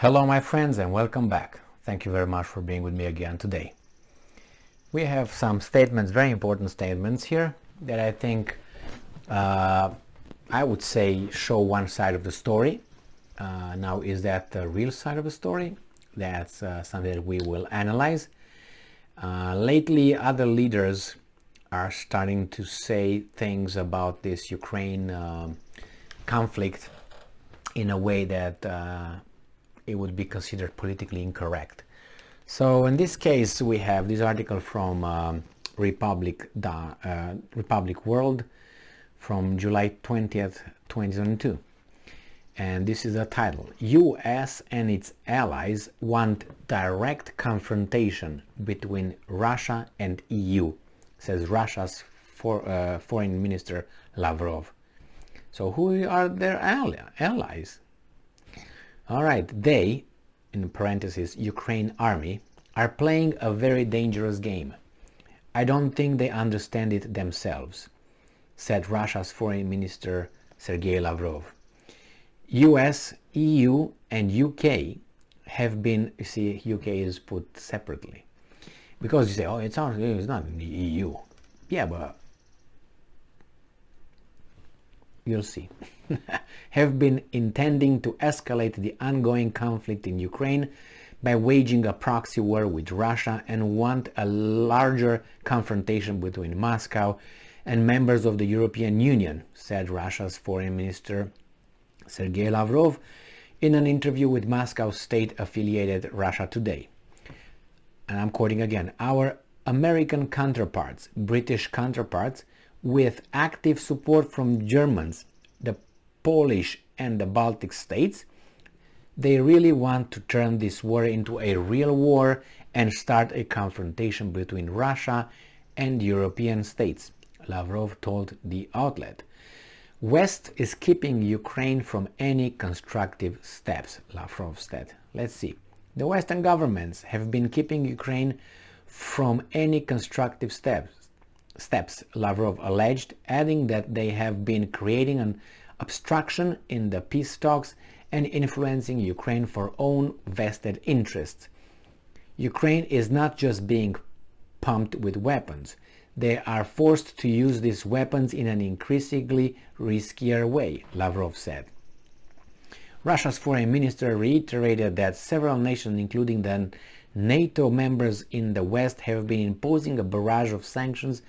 Hello my friends and welcome back. Thank you very much for being with me again today. We have some statements, very important statements here that I think I would say show one side of the story. Now, is that the real side of the story? That's something that we will analyze. Lately, other leaders are starting to say things about this Ukraine conflict in a way that it would be considered politically incorrect. So in this case, we have this article from Republic World from July 20th, 2022. And this is the title: US and its allies want direct confrontation between Russia and EU, says Russia's Foreign Minister Lavrov. So who are their allies? All right, they, in parentheses, Ukraine army, are playing a very dangerous game. I don't think they understand it themselves, said Russia's Foreign Minister Sergei Lavrov. US, EU and UK have been, you see, UK is put separately. Because you say, oh, it's not in the EU. Yeah, but you'll see. Have been intending to escalate the ongoing conflict in Ukraine by waging a proxy war with Russia and want a larger confrontation between Moscow and members of the European Union, said Russia's Foreign Minister Sergei Lavrov in an interview with Moscow state-affiliated Russia Today. And I'm quoting again, our American counterparts, British counterparts, with active support from Germans, the Polish and the Baltic states, they really want to turn this war into a real war and start a confrontation between Russia and European states, Lavrov told the outlet. West is keeping Ukraine from any constructive steps, Lavrov said. Let's see. The Western governments have been keeping Ukraine from any constructive steps, Lavrov alleged, adding that they have been creating an obstruction in the peace talks and influencing Ukraine for own vested interests. Ukraine is not just being pumped with weapons. They are forced to use these weapons in an increasingly riskier way, Lavrov said. Russia's foreign minister reiterated that several nations, including the NATO members in the West, have been imposing a barrage of sanctions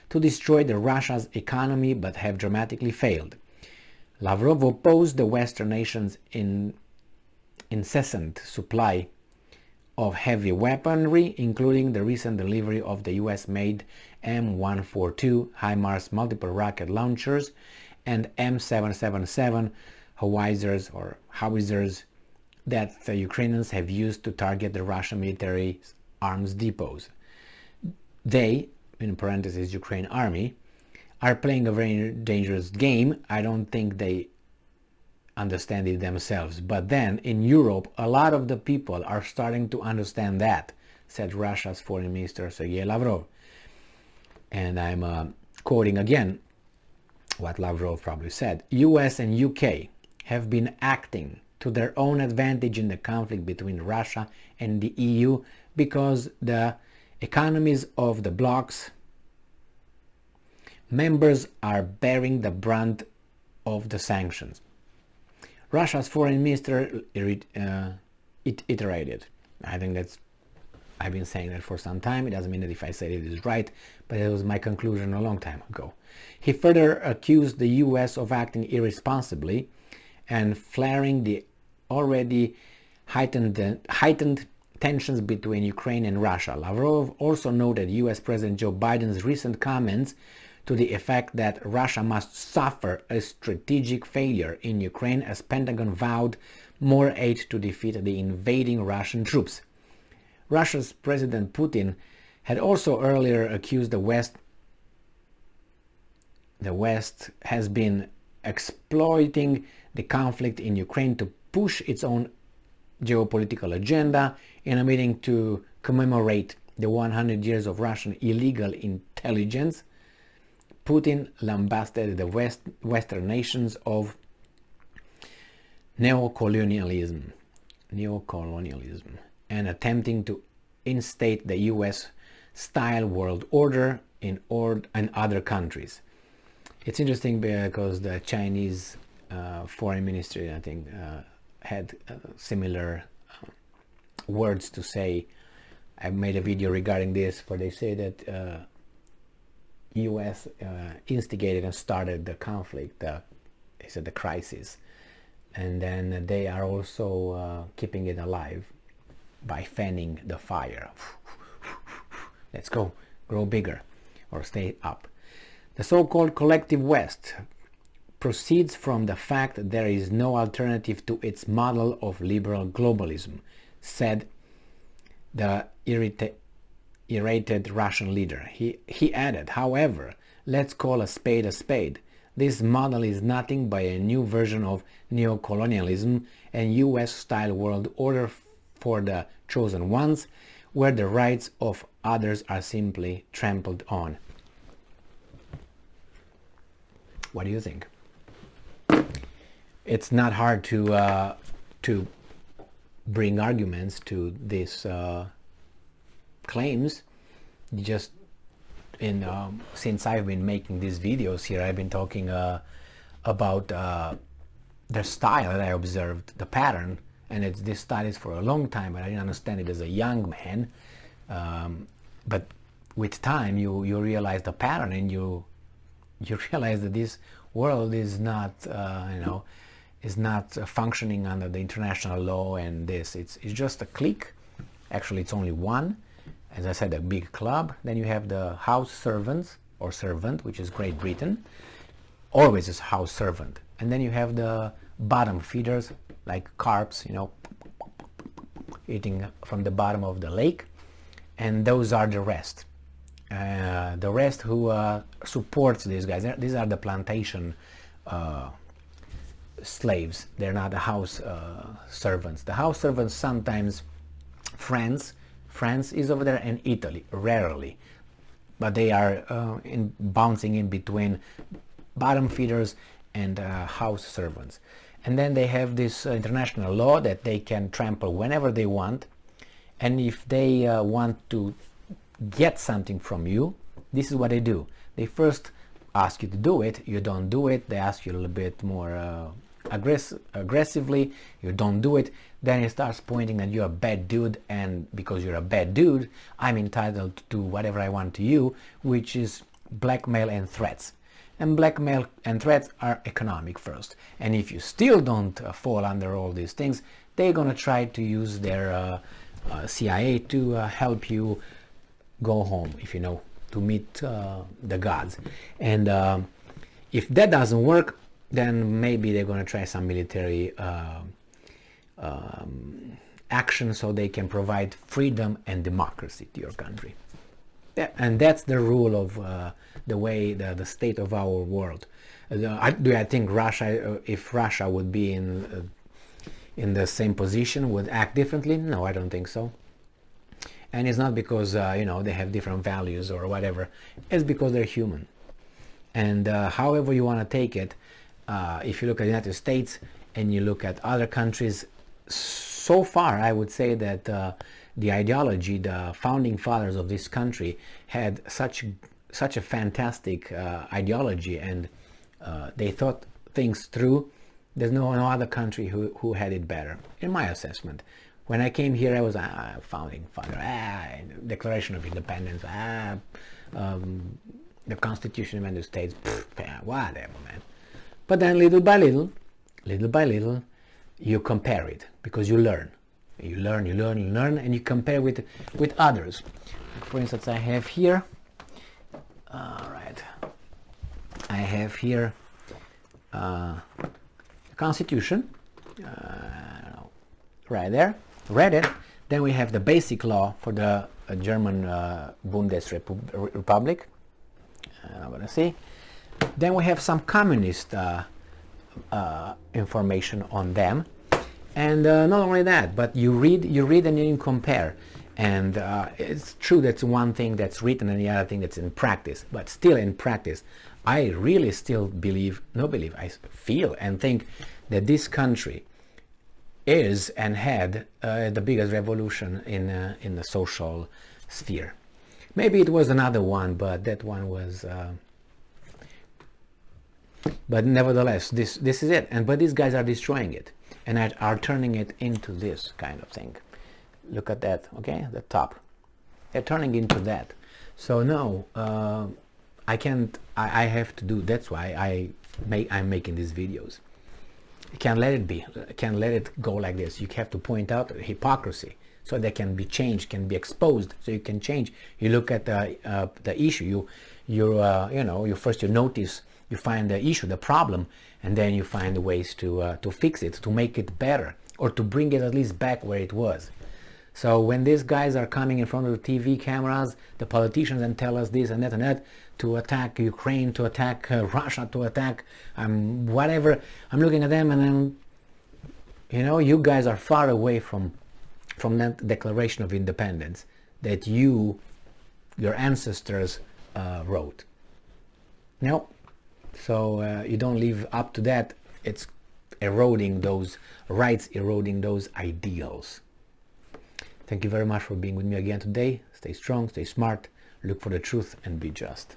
to destroy Russia's economy but have dramatically failed. Lavrov opposed the Western nations' incessant supply of heavy weaponry, including the recent delivery of the US-made M142 HIMARS multiple rocket launchers and M777 howitzers that the Ukrainians have used to target the Russian military arms depots. They, in parentheses, Ukraine army, are playing a very dangerous game. I don't think they understand it themselves. But then, in Europe, a lot of the people are starting to understand that, said Russia's Foreign Minister Sergei Lavrov. And I'm quoting again what Lavrov probably said. US and UK have been acting to their own advantage in the conflict between Russia and the EU because the economies of the bloc's members are bearing the brunt of the sanctions. Russia's foreign minister iterated. I think I've been saying that for some time. It doesn't mean that if I said it is right, but it was my conclusion a long time ago. He further accused the US of acting irresponsibly and flaring the already heightened tensions between Ukraine and Russia. Lavrov also noted US President Joe Biden's recent comments to the effect that Russia must suffer a strategic failure in Ukraine as Pentagon vowed more aid to defeat the invading Russian troops. Russia's President Putin had also earlier accused the West has been exploiting the conflict in Ukraine to push its own geopolitical agenda in a meeting to commemorate the 100 years of Russian illegal intelligence. Putin lambasted the Western nations of neocolonialism. neocolonialism, and attempting to instate the US-style world order in other countries. It's interesting because the Chinese foreign ministry, I think, had similar words to say. I made a video regarding this where they say that US instigated and started the conflict, they said the crisis, and then they are also keeping it alive by fanning the fire. Let's go, grow bigger or stay up. The so-called collective West proceeds from the fact that there is no alternative to its model of liberal globalism, said the irritated Russian leader. He added, however, let's call a spade a spade. This model is nothing but a new version of neocolonialism and US-style world order for the chosen ones, where the rights of others are simply trampled on. What do you think? It's not hard to bring arguments to these claims. Just since I've been making these videos here, I've been talking about the style that I observed, the pattern, and this style is for a long time, but I didn't understand it as a young man. But with time, you realize the pattern, and you realize that this world is not, is not functioning under the international law, and it's just a clique. Actually, it's only one. As I said, a big club. Then you have the house servants or servant, which is Great Britain, always is house servant. And then you have the bottom feeders, like carps, eating from the bottom of the lake, and those are the rest. The rest who supports these guys. These are the plantation slaves. They're not the house servants. The house servants sometimes France is over there, and Italy, rarely. But they are bouncing in between bottom feeders and house servants. And then they have this international law that they can trample whenever they want. And if they want to get something from you, this is what they do. They first ask you to do it. You don't do it. They ask you a little bit more aggressively. You don't do it. Then he starts pointing that you're a bad dude, and because you're a bad dude, I'm entitled to do whatever I want to you, which is blackmail and threats. And blackmail and threats are economic first. And if you still don't fall under all these things, they're going to try to use their CIA to help you go home, if you know, to meet the gods. And if that doesn't work, then maybe they're going to try some military action so they can provide freedom and democracy to your country. Yeah, and that's the rule of the way the state of our world. Do I think Russia, if Russia would be in the same position, would act differently? No, I don't think so. And it's not because they have different values or whatever. It's because they're human. And however you want to take it, if you look at the United States and you look at other countries, so far I would say that the ideology, the founding fathers of this country had such a fantastic ideology, and they thought things through. There's no other country who had it better, in my assessment. When I came here, I was founding father, Declaration of Independence, the Constitution of the United States, whatever, man. But then little by little, you compare it, because you learn. You learn, and you compare with others. For instance, I have here, I have here the Constitution, right there, read it. Then we have the basic law for the German Bundesrepublik. I'm going to see. Then we have some communist information on them. And not only that, but you read and you compare. And it's true that's one thing that's written and the other thing that's in practice. But still in practice, I really still I feel and think that this country is and had the biggest revolution in the social sphere. Maybe it was another one, but that one was. But nevertheless, this is it. But these guys are destroying it and are turning it into this kind of thing. Look at that, okay? The top. They're turning into that. So no, I can't. I have to do. That's why I'm making these videos. You can't let it be. You can't let it go like this. You have to point out hypocrisy so they can be changed, can be exposed, so you can change. You look at the issue. You first you notice. You find the issue, the problem, and then you find ways to fix it, to make it better, or to bring it at least back where it was. So when these guys are coming in front of the TV cameras, the politicians, and tell us this and that, to attack Ukraine, to attack Russia, to attack whatever, I'm looking at them and then, you guys are far away from that Declaration of Independence that your ancestors wrote. No. So you don't live up to that. It's eroding those rights, eroding those ideals. Thank you very much for being with me again today. Stay strong, stay smart, look for the truth, and be just.